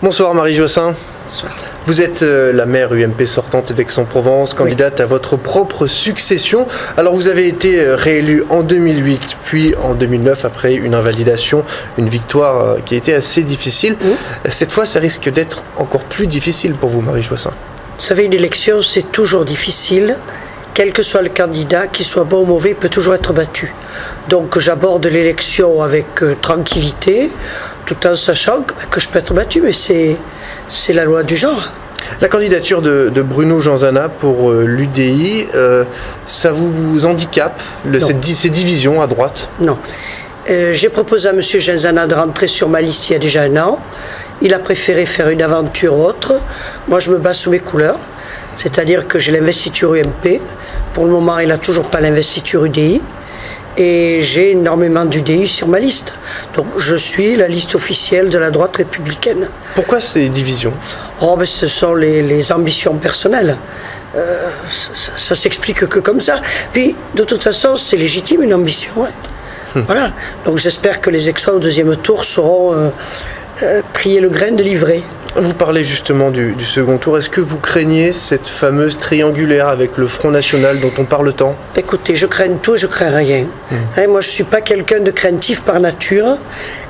Bonsoir Marie Joassin. Bonsoir. Vous êtes la maire UMP sortante d'Aix-en-Provence, candidate à votre propre succession. Alors vous avez été réélue en 2008, puis en 2009 après une invalidation, une victoire qui a été assez difficile. Cette fois, ça risque d'être encore plus difficile pour vous, Marie Joassin. Vous savez, une élection, c'est toujours difficile. Quel que soit le candidat, qu'il soit bon ou mauvais, il peut toujours être battu. Donc j'aborde l'élection avec tranquillité, tout en sachant que je peux être battu, mais c'est la loi du genre. La candidature de Bruno Genzana pour l'UDI, ça vous handicape, ces divisions à droite? Non. J'ai proposé à M. Genzana de rentrer sur ma liste il y a déjà un an. Il a préféré faire une aventure autre. Moi, je me bats sous mes couleurs. C'est-à-dire que j'ai l'investiture UMP. Pour le moment, il n'a toujours pas l'investiture UDI. Et j'ai énormément d'UDI sur ma liste. Donc je suis la liste officielle de la droite républicaine. Pourquoi ces divisions? Oh, ben, ce sont les ambitions personnelles. Ça s'explique que comme ça. Puis, de toute façon, c'est légitime une ambition. Hein. Voilà. Donc j'espère que les Aixois au deuxième tour sauront trier le grain de livret. Vous parlez justement du second tour. Est-ce que vous craignez cette fameuse triangulaire avec le Front National dont on parle tant? Écoutez, je crains tout et je crains rien. Hein, moi, je ne suis pas quelqu'un de craintif par nature.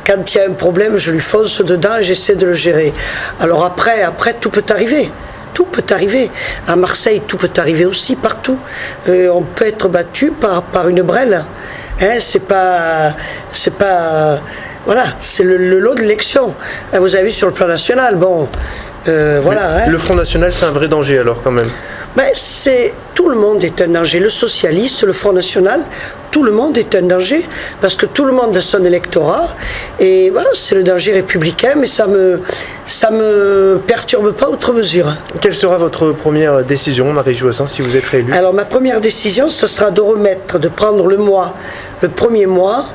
Quand il y a un problème, je lui fonce dedans et j'essaie de le gérer. Alors après, tout peut arriver. Tout peut arriver. À Marseille, tout peut arriver aussi, partout. On peut être battu par une brêle. Hein, c'est pas voilà, c'est le lot de l'élection. Vous avez vu sur le plan national, bon, voilà. Le Front National, c'est un vrai danger alors quand même. Mais tout le monde est un danger. Le socialiste, le Front National, tout le monde est un danger parce que tout le monde a son électorat et voilà, c'est le danger républicain, mais ça me perturbe pas outre mesure. Quelle sera votre première décision, Marie Joassin, si vous êtes réélue? Alors ma première décision, ce sera de prendre le premier mois,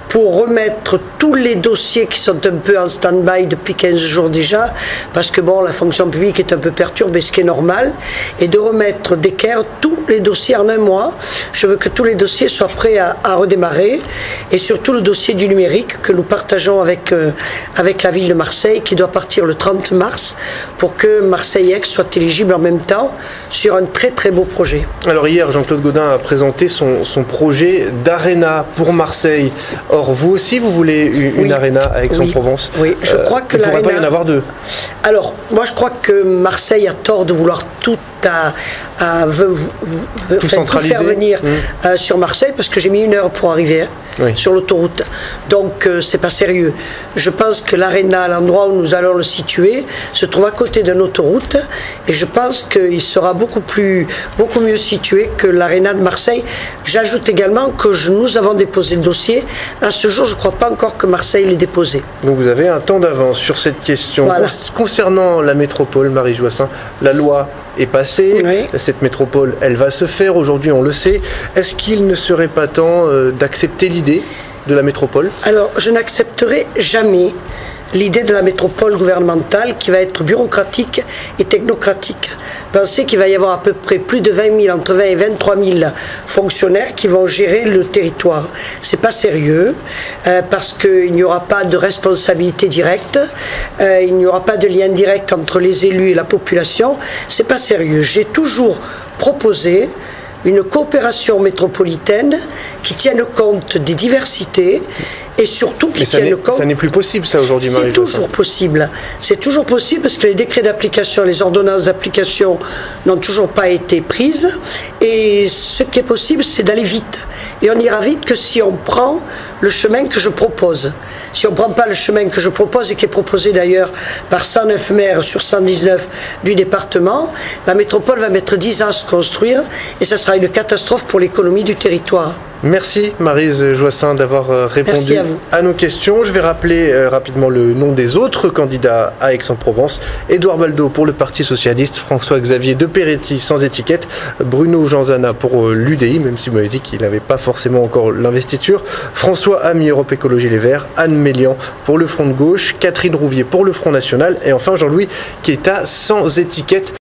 pour remettre tous les dossiers qui sont un peu en stand-by depuis 15 jours déjà, parce que bon, la fonction publique est un peu perturbée, ce qui est normal, et de remettre d'équerre tous les dossiers en un mois. Je veux que tous les dossiers soient prêts à redémarrer, et surtout le dossier du numérique que nous partageons avec la ville de Marseille, qui doit partir le 30 mars, pour que Marseille-Aix soit éligible en même temps sur un très très beau projet. Alors hier, Jean-Claude Gaudin a présenté son projet d'Arena pour Marseille. Or, vous aussi, vous voulez une Arena à Aix-en-Provence? Oui, je crois que il ne pourrait pas y en avoir deux. Alors, moi, je crois que Marseille a tort de vouloir tout faire venir sur Marseille, parce que j'ai mis 1 heure pour arriver sur l'autoroute. Donc, c'est pas sérieux. Je pense que l'Arena, l'endroit où nous allons le situer, se trouve à côté d'une autoroute, et je pense qu'il sera beaucoup mieux situé que l'Arena de Marseille. J'ajoute également que nous avons déposé le dossier. À ce jour, je ne crois pas encore que Marseille l'ait déposé. Donc vous avez un temps d'avance sur cette question. Voilà. Concernant la métropole, Marie Joassin, la loi est passée, cette métropole, elle va se faire, aujourd'hui on le sait. Est-ce qu'il ne serait pas temps d'accepter l'idée de la métropole? Alors, je n'accepterai jamais l'idée de la métropole gouvernementale qui va être bureaucratique et technocratique. Pensez qu'il va y avoir à peu près plus de 20 000, entre 20 et 23 000 fonctionnaires qui vont gérer le territoire. C'est pas sérieux parce qu'il n'y aura pas de responsabilité directe, il n'y aura pas de lien direct entre les élus et la population. C'est pas sérieux. J'ai toujours proposé une coopération métropolitaine qui tienne compte des diversités et surtout qui tienne compte... Ça n'est plus possible, ça, aujourd'hui, Marie Joassin. C'est toujours possible. C'est toujours possible parce que les décrets d'application, les ordonnances d'application n'ont toujours pas été prises. Et ce qui est possible, c'est d'aller vite. Et on ira vite que si on prend le chemin que je propose. Si on ne prend pas le chemin que je propose, et qui est proposé d'ailleurs par 109 maires sur 119 du département, la métropole va mettre 10 ans à se construire et ça sera une catastrophe pour l'économie du territoire. Merci Marie Joassin d'avoir répondu à nos questions. Je vais rappeler rapidement le nom des autres candidats à Aix-en-Provence. Édouard Baldo pour le Parti Socialiste, François-Xavier de Peretti sans étiquette, Bruno Genzana pour l'UDI, même si vous m'avez dit qu'il n'avait pas forcément encore l'investiture, François Ami Europe Écologie Les Verts, Anne Mélian pour le Front de Gauche, Catherine Rouvier pour le Front National et enfin Jean-Louis Quetta sans étiquette.